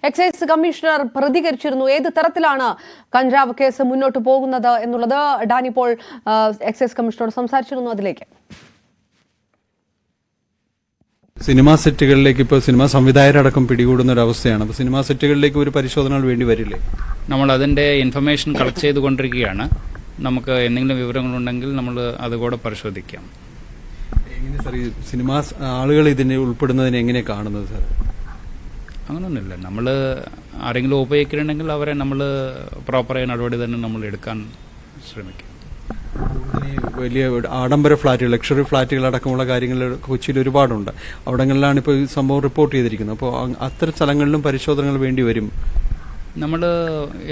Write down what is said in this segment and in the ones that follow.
Excise commissioner പ്രതികരിച്ചിരുന്നു. ഏത് തരത്തിലാണ് കഞ്ചാവ് കേസ് മുന്നോട്ട് പോകുന്നത് എന്നുള്ളത് ഡാനി പോൾ എക്സൈസ് കമ്മീഷണറോട് സംസാരിച്ചിരുന്നു. അതിലേക്ക് സിനിമാ സെറ്റുകളിലേക്ക് ഇപ്പോൾ സിനിമാ സംവിധായകരടക്കം പിടികൂടുന്ന ഒരു അവസ്ഥയാണ്. അപ്പോൾ സിനിമാ സെറ്റുകളിലേക്ക് ഒരു പരിശോധനകൾ വേണ്ടി വരില്ലേ? നമ്മൾ അതിന്റെ ഇൻഫർമേഷൻ കളക്ട് ചെയ്തുകൊണ്ടിരിക്കുകയാണ്. നമുക്ക് എന്തെങ്കിലും വിവരങ്ങളുണ്ടെങ്കിൽ നമ്മൾ അതുകൂടെ പരിശോധിക്കാം. എങ്ങനെ സാർ ഈ സിനിമാ ആളുകൾ ഇതിനെ ഉൾപ്പെടുന്നതിനെ എങ്ങനെ കാണുന്നത് സാർ? അങ്ങനെയൊന്നുമില്ല. നമ്മൾ ആരെങ്കിലും ഉപയോഗിക്കുന്നുണ്ടെങ്കിൽ അവരെ നമ്മൾ പ്രോപ്പറായ നടപടി തന്നെ നമ്മൾ എടുക്കാൻ ശ്രമിക്കും. വലിയ ആഡംബര ഫ്ളാറ്റുകൾ, ലക്ഷറി ഫ്ളാറ്റുകൾ അടക്കമുള്ള കാര്യങ്ങൾ കൊച്ചിയിൽ ഒരുപാടുണ്ട്. അവിടങ്ങളിലാണ് ഇപ്പോൾ ഈ സംഭവം റിപ്പോർട്ട് ചെയ്തിരിക്കുന്നത്. അപ്പോൾ അത്തരം സ്ഥലങ്ങളിലും പരിശോധനകൾ വേണ്ടി വരും. നമ്മൾ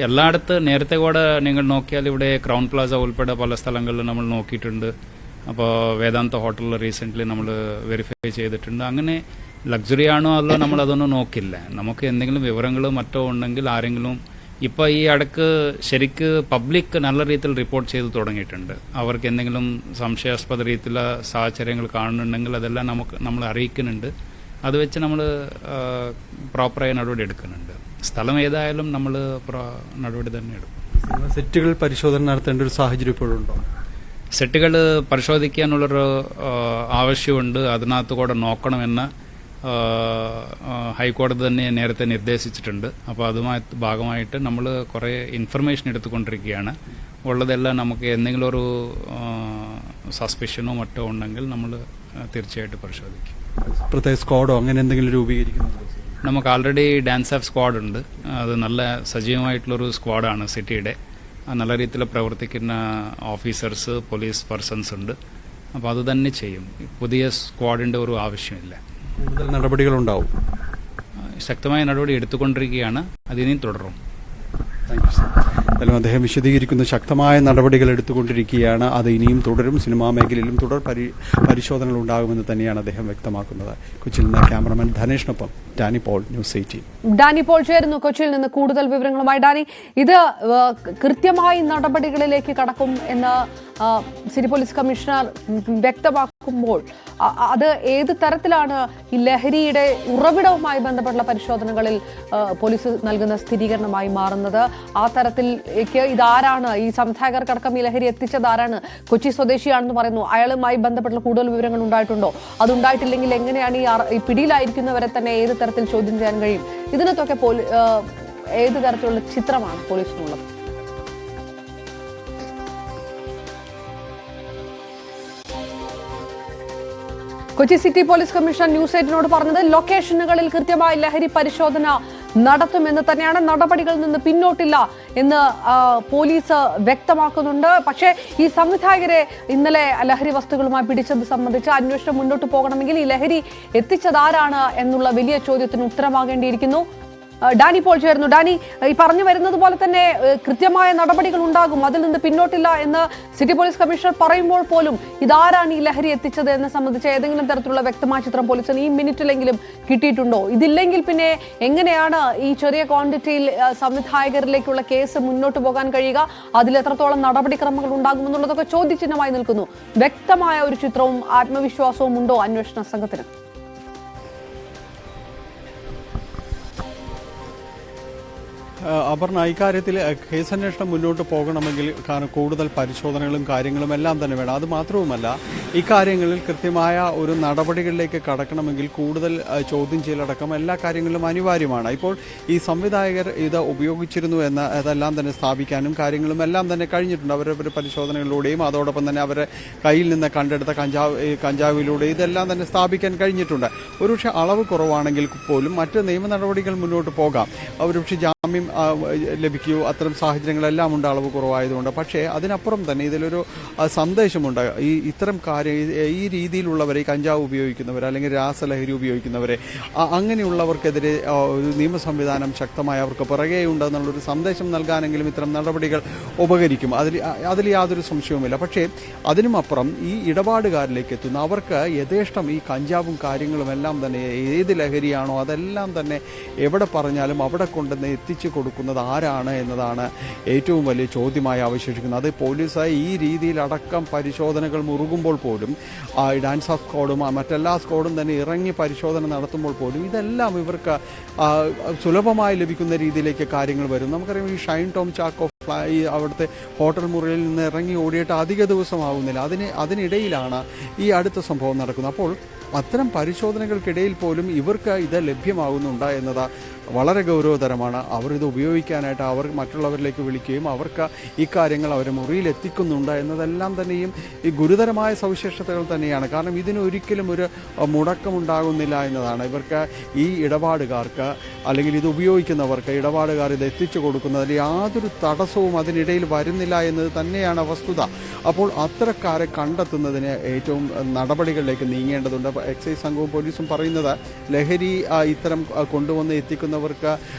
എല്ലായിടത്തും നേരത്തെ കൂടെ നിങ്ങൾ നോക്കിയാൽ ഇവിടെ ക്രൗൺ പ്ലാസ ഉൾപ്പെടെ പല സ്ഥലങ്ങളിലും നമ്മൾ നോക്കിയിട്ടുണ്ട്. അപ്പോൾ വേദാന്ത ഹോട്ടലിൽ റീസെൻ്റ്ലി നമ്മൾ വെരിഫൈ ചെയ്തിട്ടുണ്ട്. അങ്ങനെ ലക്സറി ആണോ അല്ലോ നമ്മൾ അതൊന്നും നോക്കില്ല. നമുക്ക് എന്തെങ്കിലും വിവരങ്ങളോ മറ്റോ ഉണ്ടെങ്കിൽ ആരെങ്കിലും ഇപ്പോൾ ഈ അടുക്ക് ശരിക്ക് പബ്ലിക് നല്ല രീതിയിൽ റിപ്പോർട്ട് ചെയ്ത് തുടങ്ങിയിട്ടുണ്ട്. അവർക്ക് എന്തെങ്കിലും സംശയാസ്പദ രീതിയിലുള്ള സാഹചര്യങ്ങൾ കാണുന്നുണ്ടെങ്കിൽ അതെല്ലാം നമ്മൾ അറിയിക്കുന്നുണ്ട്. അത് വെച്ച് നമ്മൾ പ്രോപ്പറായ നടപടി എടുക്കുന്നുണ്ട്. സ്ഥലം ഏതായാലും നമ്മൾ നടപടി തന്നെ എടുക്കും. സെറ്റുകൾ പരിശോധന നടത്തേണ്ട ഒരു സാഹചര്യം ഇപ്പോഴുണ്ടോ? സെറ്റുകൾ പരിശോധിക്കാനുള്ളൊരു ആവശ്യമുണ്ട്. അതിനകത്ത് കൂടെ നോക്കണമെന്ന് ഹൈക്കോടതി തന്നെ നേരത്തെ നിർദ്ദേശിച്ചിട്ടുണ്ട്. അപ്പോൾ അതുമായി ഭാഗമായിട്ട് നമ്മൾ കുറേ ഇൻഫർമേഷൻ എടുത്തുകൊണ്ടിരിക്കുകയാണ്. ഉള്ളതെല്ലാം നമുക്ക് എന്തെങ്കിലും ഒരു സസ്പെഷനോ മറ്റോ ഉണ്ടെങ്കിൽ നമ്മൾ തീർച്ചയായിട്ടും പരിശോധിക്കും. പ്രത്യേക സ്ക്വാഡോ അങ്ങനെ എന്തെങ്കിലും രൂപീകരിക്കുന്നത്? നമുക്ക് ആൾറെഡി ഡാൻസ് ഓഫ് സ്ക്വാഡ് ഉണ്ട്. അത് നല്ല സജീവമായിട്ടുള്ളൊരു സ്ക്വാഡാണ് സിറ്റിയുടെ. നല്ല രീതിയിൽ പ്രവർത്തിക്കുന്ന ഓഫീസേഴ്സ്, പോലീസ് പേഴ്സൺസ് ഉണ്ട്. അപ്പോൾ അത് തന്നെ ചെയ്യും. പുതിയ സ്ക്വാഡിൻ്റെ ഒരു ആവശ്യമില്ല. കൂടുതൽ നടപടികളുണ്ടാവും. ശക്തമായ നടപടി എടുത്തുകൊണ്ടിരിക്കുകയാണ്. അതിനെയും തുടരും. അദ്ദേഹം വിശദീകരിക്കുന്ന ശക്തമായ നടപടികൾ എടുത്തുകൊണ്ടിരിക്കുകയാണ്. അത് ഇനിയും തുടരും. സിനിമാ മേഖലയിലും തുടർ പരിശോധനകൾ ഉണ്ടാകുമെന്ന് തന്നെയാണ് അദ്ദേഹം വ്യക്തമാക്കുന്നത്. കൊച്ചിയിൽ നിന്ന് ക്യാമറമാൻ ധനേഷിനൊപ്പം ഡാനി പോൾ, ന്യൂസ് 18. ഡാനി പോൾ ചേരുന്നു കൊച്ചിയിൽ നിന്ന് കൂടുതൽ വിവരങ്ങളുമായി. ഡാനി, ഇത് കൃത്യമായി നടപടികളിലേക്ക് കടക്കും എന്ന് സിറ്റി പോലീസ് കമ്മീഷണർ വ്യക്തമാക്കുമ്പോൾ അത് ഏത് തരത്തിലാണ് ഈ ലഹരിയുടെ ഉറവിടവുമായി ബന്ധപ്പെട്ടുള്ള പരിശോധനകളിൽ പോലീസ് നൽകുന്ന സ്ഥിരീകരണമായി മാറുന്നത്? ആ തരത്തിലേക്ക് ഇതാരാണ്, ഈ സംവിധായകർക്കടക്കം ഈ ലഹരി എത്തിച്ചത് ആരാണ്? കൊച്ചി സ്വദേശിയാണെന്ന് പറയുന്നു. അയാളുമായി ബന്ധപ്പെട്ടുള്ള കൂടുതൽ വിവരങ്ങൾ ഉണ്ടായിട്ടുണ്ടോ? അതുണ്ടായിട്ടില്ലെങ്കിൽ എങ്ങനെയാണ് ഈ പിടിയിലായിരിക്കുന്നവരെ തന്നെ ഏത് തരത്തിൽ ചോദ്യം ചെയ്യാൻ കഴിയും? ഇതിനകത്തൊക്കെ ഏത് തരത്തിലുള്ള ചിത്രമാണ് പോലീസിനുള്ളത്? Kochi city police commissioner news 18നോട് പറഞ്ഞത് ലൊക്കേഷനുകളിൽ കൃത്യമായ ലഹരി പരിശോധന നടത്തുമെന്ന് തന്നെയാണ്. നടപടികളിൽ നിന്ന് പിന്നോട്ടില്ല എന്ന് പോലീസ് വ്യക്തമാക്കുന്നുണ്ട്. പക്ഷേ ഈ സംവിധായകരെ ഇന്നലെ ലഹരി വസ്തുക്കളുമായി പിടിച്ചത് സംബന്ധിച്ച് അന്വേഷണം മുന്നോട്ട് പോകണമെങ്കിൽ ഈ ലഹരി എത്തിച്ചതാരാണ് എന്നുള്ള വലിയ ചോദ്യത്തിന് ഉത്തരമാകേണ്ടിയിരിക്കുന്നു. ഡാനി പോൾ ചേർന്നു. ഡാനി, ഈ പറഞ്ഞു വരുന്നത് പോലെ തന്നെ കൃത്യമായ നടപടികൾ ഉണ്ടാകും, അതിൽ നിന്ന് പിന്നോട്ടില്ല എന്ന് സിറ്റി പോലീസ് കമ്മീഷണർ പറയുമ്പോൾ പോലും ഇതാരാണ് ഈ ലഹരി എത്തിച്ചത് എന്നെ സംബന്ധിച്ച് ഏതെങ്കിലും തരത്തിലുള്ള വ്യക്തമായ ചിത്രം പോലീസിന് ഈ മിനിറ്റിലെങ്കിലും കിട്ടിയിട്ടുണ്ടോ? ഇതില്ലെങ്കിൽ പിന്നെ എങ്ങനെയാണ് ഈ ചെറിയ ക്വാണ്ടിറ്റിയിൽ സംവിധായകരിലേക്കുള്ള കേസ് മുന്നോട്ട് പോകാൻ കഴിയുക? അതിൽ എത്രത്തോളം നടപടിക്രമങ്ങൾ ഉണ്ടാകുമെന്നുള്ളതൊക്കെ ചോദ്യചിഹ്നമായി നിൽക്കുന്നു. വ്യക്തമായ ഒരു ചിത്രവും ആത്മവിശ്വാസവും ഉണ്ടോ അന്വേഷണ സംഘത്തിന്? അപർണ, ഇക്കാര്യത്തിൽ കേസന്വേഷണം മുന്നോട്ട് പോകണമെങ്കിൽ കാരണം കൂടുതൽ പരിശോധനകളും കാര്യങ്ങളും എല്ലാം തന്നെ വേണം. അത് മാത്രവുമല്ല, ഇക്കാര്യങ്ങളിൽ കൃത്യമായ ഒരു നടപടികളിലേക്ക് കടക്കണമെങ്കിൽ കൂടുതൽ ചോദ്യം ചെയ്യലടക്കം എല്ലാ കാര്യങ്ങളിലും അനിവാര്യമാണ്. ഇപ്പോൾ ഈ സംവിധായകർ ഇത് ഉപയോഗിച്ചിരുന്നു എന്ന അതെല്ലാം തന്നെ സ്ഥാപിക്കാനും കാര്യങ്ങളും എല്ലാം തന്നെ കഴിഞ്ഞിട്ടുണ്ട്. അവരവരുടെ പരിശോധനകളിലൂടെയും അതോടൊപ്പം തന്നെ അവരുടെ കയ്യിൽ നിന്ന് കണ്ടെടുത്ത കഞ്ചാവിലൂടെ ഇതെല്ലാം തന്നെ സ്ഥാപിക്കാൻ കഴിഞ്ഞിട്ടുണ്ട്. ഒരുപക്ഷെ അളവ് കുറവാണെങ്കിൽ പോലും മറ്റ് നിയമ നടപടികൾ മുന്നോട്ട് പോകാം. ഒരുപക്ഷെ ജാമ്യം ലഭിക്കുകയോ അത്തരം സാഹചര്യങ്ങളെല്ലാം ഉണ്ട് അളവ് കുറവായതുകൊണ്ട്. പക്ഷേ അതിനപ്പുറം തന്നെ ഇതിലൊരു സന്ദേശമുണ്ട്. ഇത്തരം ഈ രീതിയിലുള്ളവരെ, ഈ കഞ്ചാവ് ഉപയോഗിക്കുന്നവർ അല്ലെങ്കിൽ രാസലഹരി ഉപയോഗിക്കുന്നവരെ, അങ്ങനെയുള്ളവർക്കെതിരെ ഒരു നിയമ സംവിധാനം ശക്തമായി അവർക്ക് പിറകെയുണ്ടെന്നുള്ളൊരു സന്ദേശം നൽകാനെങ്കിലും ഇത്തരം നടപടികൾ ഉപകരിക്കും. അതിൽ യാതൊരു സംശയവുമില്ല. പക്ഷേ അതിനുമപ്പുറം ഈ ഇടപാടുകാരിലേക്ക് എത്തുന്ന അവർക്ക് യഥേഷ്ടം ഈ കഞ്ചാവും കാര്യങ്ങളും എല്ലാം തന്നെ ഏത് ലഹരിയാണോ അതെല്ലാം തന്നെ എവിടെ പറഞ്ഞാലും അവിടെ കൊണ്ടുവന്ന് എത്തിച്ചു കൊടുക്കുന്നത് ആരാണ് എന്നതാണ് ഏറ്റവും വലിയ ചോദ്യമായി അവശേഷിക്കുന്നത്. അത് പോലീസ് ഈ രീതിയിലടക്കം പരിശോധനകൾ മുറുകുമ്പോൾ പോലും ഡാൻസ് ഓഫ് സ്ക്വാഡും മറ്റെല്ലാ സ്ക്വാഡും തന്നെ ഇറങ്ങി പരിശോധന നടത്തുമ്പോൾ പോലും ഇതെല്ലാം ഇവർക്ക് സുലഭമായി ലഭിക്കുന്ന രീതിയിലേക്ക് കാര്യങ്ങൾ വരും. നമുക്കറിയാം ഈ ഷൈൻ ടോം ചാക്കോ ഈ അവിടുത്തെ ഹോട്ടൽ മുറിയിൽ നിന്ന് ഇറങ്ങി ഓടിയിട്ട് അധിക ദിവസമാവുന്നില്ല. അതിനിടയിലാണ് ഈ അടുത്ത സംഭവം നടക്കുന്നത്. അപ്പോൾ അത്തരം പരിശോധനകൾക്കിടയിൽ പോലും ഇവർക്ക് ഇത് ലഭ്യമാകുന്നുണ്ട് എന്നത് വളരെ ഗൗരവതരമാണ്. അവർ ഇത് ഉപയോഗിക്കാനായിട്ട് അവർ മറ്റുള്ളവരിലേക്ക് വിളിക്കുകയും അവർക്ക് ഈ കാര്യങ്ങൾ അവരെ മുറിയിൽ എത്തിക്കുന്നുണ്ട് എന്നതെല്ലാം തന്നെയും ഈ ഗുരുതരമായ സവിശേഷതകൾ തന്നെയാണ്. കാരണം ഇതിനൊരിക്കലും ഒരു മുടക്കമുണ്ടാകുന്നില്ല എന്നതാണ്. ഇവർക്ക് ഈ ഇടപാടുകാർക്ക് അല്ലെങ്കിൽ ഇത് ഉപയോഗിക്കുന്നവർക്ക് ഇടപാടുകാർ ഇത് എത്തിച്ചു കൊടുക്കുന്നതിൽ യാതൊരു തടസ്സവും അതിനിടയിൽ വരുന്നില്ല എന്നത് തന്നെയാണ് വസ്തുത. അപ്പോൾ അത്തരക്കാരെ കണ്ടെത്തുന്നതിന് ഏറ്റവും നടപടികളിലേക്ക് നീങ്ങേണ്ടതുണ്ട്. എക്സൈസ് സംഘവും പോലീസും പറയുന്നത് ലഹരി ഇത്തരം കൊണ്ടുവന്ന് എത്തിക്കുന്നവർക്ക്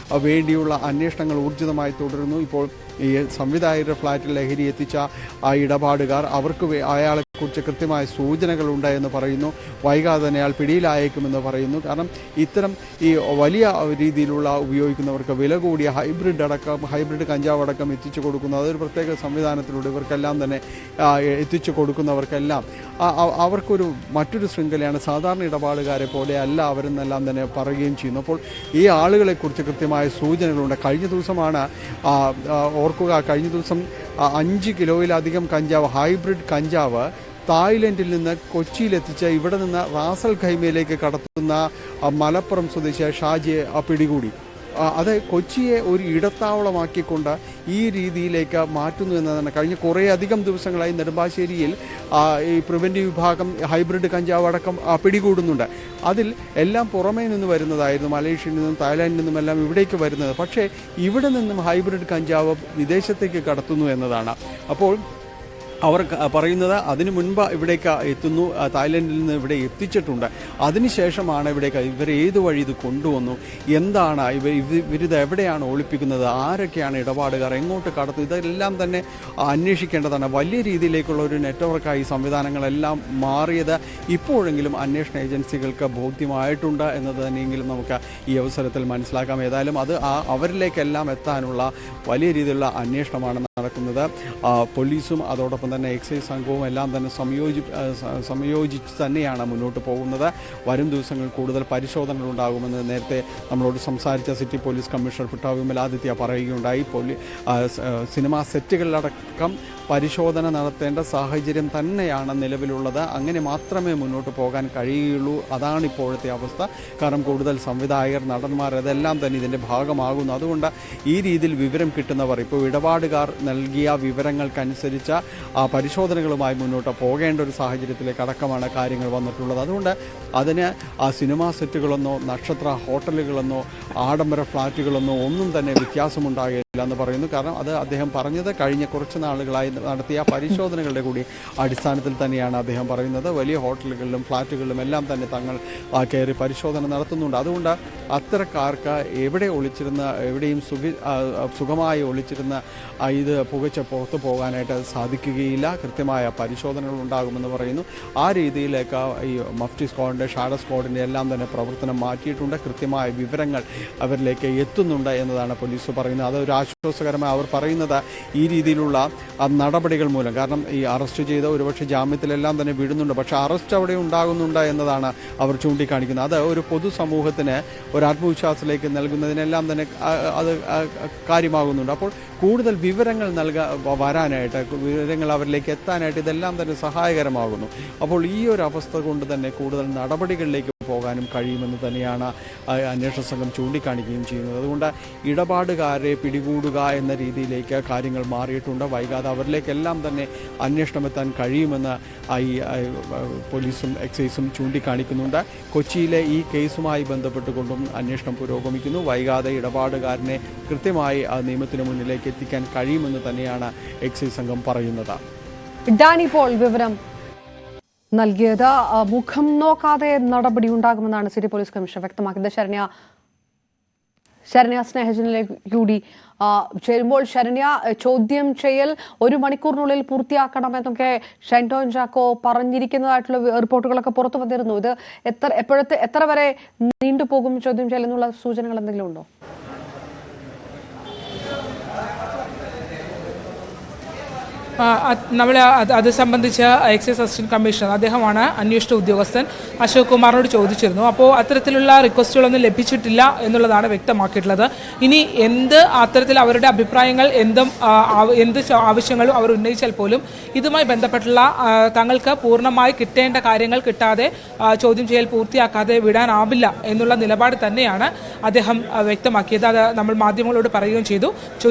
വേണ്ടിയുള്ള അന്വേഷണങ്ങൾ ഊർജിതമായി തുടരുന്നു. ഇപ്പോൾ ഈ സംവിധായകരുടെ ഫ്ളാറ്റിൽ ലഹരി എത്തിച്ച ആ ഇടപാടുകാർ അവർക്ക് അയാളെക്കുറിച്ച് കൃത്യമായ സൂചനകളുണ്ട് എന്ന് പറയുന്നു. വൈകാതെ തന്നെ അയാൾ പിടിയിലായേക്കുമെന്ന് പറയുന്നു. കാരണം ഇത്തരം ഈ വലിയ രീതിയിലുള്ള ഉപയോഗിക്കുന്നവർക്ക് വില കൂടിയ ഹൈബ്രിഡ് കഞ്ചാവ് അടക്കം എത്തിച്ചു കൊടുക്കുന്നു. അതൊരു പ്രത്യേക സംവിധാനത്തിലൂടെ ഇവർക്കെല്ലാം തന്നെ എത്തിച്ചു കൊടുക്കുന്നവർക്കെല്ലാം അവർക്കൊരു മറ്റൊരു ശൃംഖലയാണ്. സാധാരണ ഇടപാടുകാരെ പോലെ അല്ല അവരെന്നെല്ലാം തന്നെ പറയുകയും ചെയ്യുന്നു. അപ്പോൾ ഈ ആളുകളെക്കുറിച്ച് കൃത്യമായ സൂചനകളുണ്ട്. കഴിഞ്ഞ ദിവസമാണ് ഓർക്കുക, കഴിഞ്ഞ ദിവസം 5 കിലോയിലധികം കഞ്ചാവ്, ഹൈബ്രിഡ് കഞ്ചാവ് തായ്ലൻഡിൽ നിന്ന് കൊച്ചിയിലെത്തിച്ച് ഇവിടെ നിന്ന് റാസൽ ഖൈമയിലേക്ക് കടത്തുന്ന മലപ്പുറം സ്വദേശിയായ ഷാജിയെ പിടികൂടി. അത് കൊച്ചിയെ ഒരു ഇടത്താവളമാക്കിക്കൊണ്ട് ഈ രീതിയിലേക്ക് മാറ്റുന്നു എന്നതാണ്. കഴിഞ്ഞ കുറേയധികം ദിവസങ്ങളായി നെടുമ്പാശ്ശേരിയിൽ ഈ പ്രിവൻറ്റീവ് വിഭാഗം ഹൈബ്രിഡ് കഞ്ചാവ് അടക്കം പിടികൂടുന്നുണ്ട്. അതിൽ എല്ലാം പുറമേ നിന്ന് വരുന്നതായിരുന്നു, മലേഷ്യയിൽ നിന്നും തായ്ലാൻഡിൽ നിന്നും എല്ലാം ഇവിടേക്ക് വരുന്നത്. പക്ഷേ ഇവിടെ നിന്നും ഹൈബ്രിഡ് കഞ്ചാവ് വിദേശത്തേക്ക് കടത്തുന്നു എന്നതാണ്. അപ്പോൾ അവർ പറയുന്നത് അതിനു മുൻപ് ഇവിടേക്ക് എത്തുന്നു, തായ്ലൻഡിൽ നിന്ന് ഇവിടെ എത്തിച്ചിട്ടുണ്ട്. അതിനുശേഷമാണ് ഇവിടേക്ക് ഇവർ ഏത് വഴി ഇത് കൊണ്ടുവന്നു, എന്താണ് ഇവരിത് എവിടെയാണ് ഒളിപ്പിക്കുന്നത്, ആരൊക്കെയാണ് ഇടപാടുകാർ, എങ്ങോട്ട് കടത്തും, ഇതെല്ലാം തന്നെ അന്വേഷിക്കേണ്ടതാണ്. വലിയ രീതിയിലേക്കുള്ള ഒരു നെറ്റ്വർക്കായി സംവിധാനങ്ങളെല്ലാം മാറിയത് ഇപ്പോഴെങ്കിലും അന്വേഷണ ഏജൻസികൾക്ക് ബോധ്യമായിട്ടുണ്ട് എന്നത് തന്നെയെങ്കിലും നമുക്ക് ഈ അവസരത്തിൽ മനസ്സിലാക്കാം. ഏതായാലും അത് അവരിലേക്കെല്ലാം എത്താനുള്ള വലിയ രീതിയിലുള്ള അന്വേഷണമാണ് നടക്കുന്നത്. പോലീസും അതോടൊപ്പം തന്നെ എക്സൈസ് സംഘവും എല്ലാം തന്നെ സംയോജിച്ച് തന്നെയാണ് മുന്നോട്ട് പോകുന്നത്. വരും ദിവസങ്ങളിൽ കൂടുതൽ പരിശോധനകൾ ഉണ്ടാകുമെന്ന് നേരത്തെ നമ്മളോട് സംസാരിച്ച സിറ്റി പോലീസ് കമ്മീഷണർ പിട്ടാ വിമലാദിത്യ പറയുകയുണ്ടായി. സിനിമാ സെറ്റുകളിലടക്കം പരിശോധന നടത്തേണ്ട സാഹചര്യം തന്നെയാണ് നിലവിലുള്ളത്. അങ്ങനെ മാത്രമേ മുന്നോട്ട് പോകാൻ കഴിയുകയുള്ളൂ. അതാണ് ഇപ്പോഴത്തെ അവസ്ഥ. കാരണം കൂടുതൽ സംവിധായകർ, നടന്മാർ അതെല്ലാം തന്നെ ഇതിൻ്റെ ഭാഗമാകുന്നു. അതുകൊണ്ട് ഈ രീതിയിൽ വിവരം കിട്ടുന്നവർ, ഇപ്പോൾ ഇടപാടുകാർ നൽകിയ വിവരങ്ങൾക്കനുസരിച്ച് പരിശോധനകളുമായി മുന്നോട്ട് പോകേണ്ട ഒരു സാഹചര്യത്തിലേക്ക് അടക്കമാണ് കാര്യങ്ങൾ വന്നിട്ടുള്ളത്. അതുകൊണ്ട് അതിന് സിനിമാ സെറ്റുകളെന്നോ നക്ഷത്ര ഹോട്ടലുകളെന്നോ ആഡംബര ഫ്ളാറ്റുകളെന്നോ ഒന്നും തന്നെ വ്യത്യാസമുണ്ടാകില്ല എന്ന് പറയുന്നു. കാരണം അത് അദ്ദേഹം പറഞ്ഞത് കഴിഞ്ഞ കുറച്ച് നാളുകളായി നടത്തിയ പരിശോധനകളുടെ കൂടി അടിസ്ഥാനത്തിൽ തന്നെയാണ് അദ്ദേഹം പറയുന്നത്. വലിയ ഹോട്ടലുകളിലും ഫ്ളാറ്റുകളിലും എല്ലാം തന്നെ തങ്ങൾ കയറി പരിശോധന നടത്തുന്നുണ്ട്. അതുകൊണ്ട് അത്തരക്കാർക്ക് എവിടെയും സുഖമായി ഒളിച്ചിരുന്ന ഇത് പുകച്ച് പുറത്തു പോകാനായിട്ട് സാധിക്കുകയില്ല. കൃത്യമായ പരിശോധനകൾ ഉണ്ടാകുമെന്ന് പറയുന്നു. ആ രീതിയിലേക്ക് ഈ മഫ്റ്റി സ്ക്വാഡിൻ്റെ, ഷാഡോ സ്ക്വാഡിൻ്റെ എല്ലാം തന്നെ പ്രവർത്തനം മാറ്റിയിട്ടുണ്ട്. കൃത്യമായ വിവരങ്ങൾ അവരിലേക്ക് എത്തുന്നുണ്ട് എന്നതാണ് പോലീസ് പറയുന്നത്. അതൊരു ആശ്വാസകരമായി അവർ പറയുന്നത് ഈ രീതിയിലുള്ള നടപടികൾ മൂലം. കാരണം ഈ അറസ്റ്റ് ചെയ്ത ഒരുപക്ഷെ ജാമ്യത്തിലെല്ലാം തന്നെ വിടുന്നുണ്ട്, പക്ഷേ അറസ്റ്റ് അവിടെ ഉണ്ടാകുന്നുണ്ട് എന്നതാണ് അവർ ചൂണ്ടിക്കാണിക്കുന്നത്. അത് ഒരു പൊതുസമൂഹത്തിന് ഒരു ആത്മവിശ്വാസത്തിലേക്ക് നൽകുന്നതിനെല്ലാം തന്നെ അത് കാര്യമാകുന്നുണ്ട്. അപ്പോൾ കൂടുതൽ വിവരങ്ങൾ വരാനായിട്ട്, വിവരങ്ങൾ അവരിലേക്ക് എത്താനായിട്ട് ഇതെല്ലാം തന്നെ സഹായകരമാകുന്നു. അപ്പോൾ ഈ ഒരു അവസ്ഥ കൊണ്ട് തന്നെ കൂടുതൽ നടപടികളിലേക്ക് പോകാനും കഴിയുമെന്ന് തന്നെയാണ് അന്വേഷണ സംഘം ചൂണ്ടിക്കാണിക്കുകയും ചെയ്യുന്നത്. അതുകൊണ്ട് ഇടപാടുകാരെ പിടികൂടുക എന്ന രീതിയിലേക്ക് കാര്യങ്ങൾ മാറിയിട്ടുണ്ട്. വൈകാതെ അവരിലേക്കെല്ലാം തന്നെ അന്വേഷണം എത്താൻ കഴിയുമെന്ന് ഈ പോലീസും എക്സൈസും ചൂണ്ടിക്കാണിക്കുന്നുണ്ട്. കൊച്ചിയിലെ ഈ കേസുമായി ബന്ധപ്പെട്ടുകൊണ്ടും അന്വേഷണം പുരോഗമിക്കുന്നു. വൈകാതെ ഇടപാടുകാരനെ കൃത്യമായി നിയമത്തിന് മുന്നിലേക്ക് എത്തിക്കാൻ കഴിയുമെന്ന് തന്നെയാണ് എക്സൈസ് സംഘം പറയുന്നത്. ഡാനി പോൾ വിവരം നൽകിയത്. മുഖം നോക്കാതെ നടപടി ഉണ്ടാകുമെന്നാണ് സിറ്റി പോലീസ് കമ്മീഷണർ വ്യക്തമാക്കിയത്. ശരണ്യ സ്നേഹജനിലേക്ക് കൂടി ചേരുമ്പോൾ, ശരണ്യ, ചോദ്യം ചെയ്യൽ 1 മണിക്കൂറിനുള്ളിൽ പൂർത്തിയാക്കണമെന്നൊക്കെ ഷൈൻ ടോം ചാക്കോ പറഞ്ഞിരിക്കുന്നതായിട്ടുള്ള റിപ്പോർട്ടുകളൊക്കെ പുറത്തു വന്നിരുന്നു. ഇത് എത്ര വരെ നീണ്ടുപോകും ചോദ്യം ചെയ്യൽ എന്നുള്ള സൂചനകൾ എന്തെങ്കിലും ഉണ്ടോ? നമ്മൾ അത് സംബന്ധിച്ച് എക്സൈസ് അസിസ്റ്റന്റ് കമ്മീഷണർ അദ്ദേഹമാണ് അന്വേഷണ ഉദ്യോഗസ്ഥൻ അശോക് കുമാറിനോട് ചോദിച്ചിരുന്നു. അപ്പോൾ അത്തരത്തിലുള്ള റിക്വസ്റ്റുകളൊന്നും ലഭിച്ചിട്ടില്ല എന്നുള്ളതാണ് വ്യക്തമാക്കിയിട്ടുള്ളത്. ഇനി അത്തരത്തിൽ അവരുടെ അഭിപ്രായങ്ങൾ എന്ത് ആവശ്യങ്ങളും അവർ ഉന്നയിച്ചാൽ പോലും ഇതുമായി ബന്ധപ്പെട്ടുള്ള തങ്ങൾക്ക് പൂർണ്ണമായി കിട്ടേണ്ട കാര്യങ്ങൾ കിട്ടാതെ ചോദ്യം ചെയ്യൽ പൂർത്തിയാക്കാതെ വിടാനാവില്ല എന്നുള്ള നിലപാട് തന്നെയാണ് അദ്ദേഹം വ്യക്തമാക്കിയത്. അത് നമ്മൾ മാധ്യമങ്ങളോട് പറയുകയും ചെയ്തു.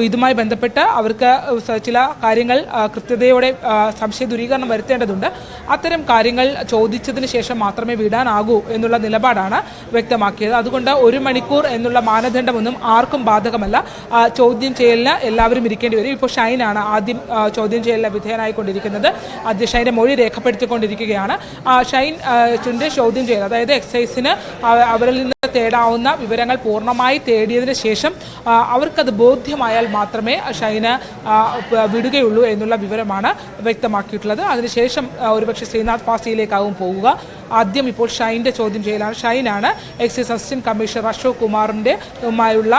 ഇതുമായി ബന്ധപ്പെട്ട് അവർക്ക് ചില കാര്യങ്ങൾ കൃത്യതയോടെ സംശയ ദൂരീകരണം വരുത്തേണ്ടതുണ്ട്. അത്തരം കാര്യങ്ങൾ ചോദിച്ചതിന് ശേഷം മാത്രമേ വിടാനാകൂ എന്നുള്ള നിലപാടാണ് വ്യക്തമാക്കിയത്. അതുകൊണ്ട് 1 മണിക്കൂർ എന്നുള്ള മാനദണ്ഡമൊന്നും ആർക്കും ബാധകമല്ല. ചോദ്യം ചെയ്യലിന് എല്ലാവരും ഇരിക്കേണ്ടി വരും. ഇപ്പോൾ ഷൈനാണ് ആദ്യം ചോദ്യം ചെയ്യലിന് വിധേയനായിക്കൊണ്ടിരിക്കുന്നത്. ആദ്യം ഷൈൻ്റെ മൊഴി രേഖപ്പെടുത്തിക്കൊണ്ടിരിക്കുകയാണ്. ഷൈൻ്റെ ചോദ്യം ചെയ്യൽ, അതായത് എക്സൈസിന് അവരിൽ നിന്ന് തേടാവുന്ന വിവരങ്ങൾ പൂർണ്ണമായി തേടിയതിനു ശേഷം അവർക്കത് ബോധ്യമായാൽ മാത്രമേ ഷൈന് വിടുകയുള്ളൂ എന്നുള്ള വിവരമാണ് വ്യക്തമാക്കിയിട്ടുള്ളത്. അതിനുശേഷം ഒരുപക്ഷെ ശ്രീനാഥ് ഫാസിയിലേക്കാവും പോകുക. ആദ്യം ഇപ്പോൾ ഷൈൻ്റെ ചോദ്യം ചെയ്യലാണ്. ഷൈനാണ് എക്സൈസ് അസിസ്റ്റന്റ് കമ്മീഷണർ അശോക് കുമാറിൻ്റെയുമായുള്ള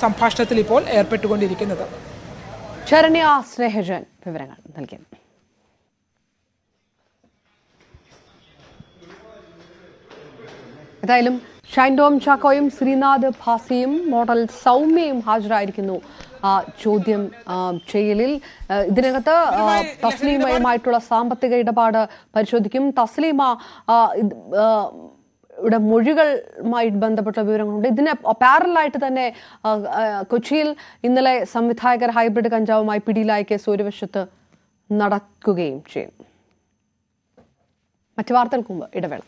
സംഭാഷണത്തിൽ ഇപ്പോൾ ഏർപ്പെട്ടുകൊണ്ടിരിക്കുന്നത്. ശരണ്യ സ്നേഹജൻ വിവരങ്ങൾ നൽകിയത്. ഏതായാലും ഷൈൻ ടോം ചാക്കോയും ശ്രീനാഥ് ഭാസിയും മോഡൽ സൗമ്യയും ഹാജരായിരിക്കുന്നു ചോദ്യം ചെയ്യലിൽ. ഇതിനകത്ത് തസ്ലീമയുമായിട്ടുള്ള സാമ്പത്തിക ഇടപാട് പരിശോധിക്കും. തസ്ലീമ ഇവിടെ മൊഴികളുമായി ബന്ധപ്പെട്ട വിവരങ്ങളുണ്ട്. ഇതിന് പാരലായിട്ട് തന്നെ കൊച്ചിയിൽ ഇന്നലെ സംവിധായകർ ഹൈബ്രിഡ് കഞ്ചാവുമായി പിടിയിലായ കേസ് ഒരു വശത്ത് നടക്കുകയും ചെയ്യും. മറ്റു വാർത്തകൾക്ക് മുമ്പ് ഇടവേള.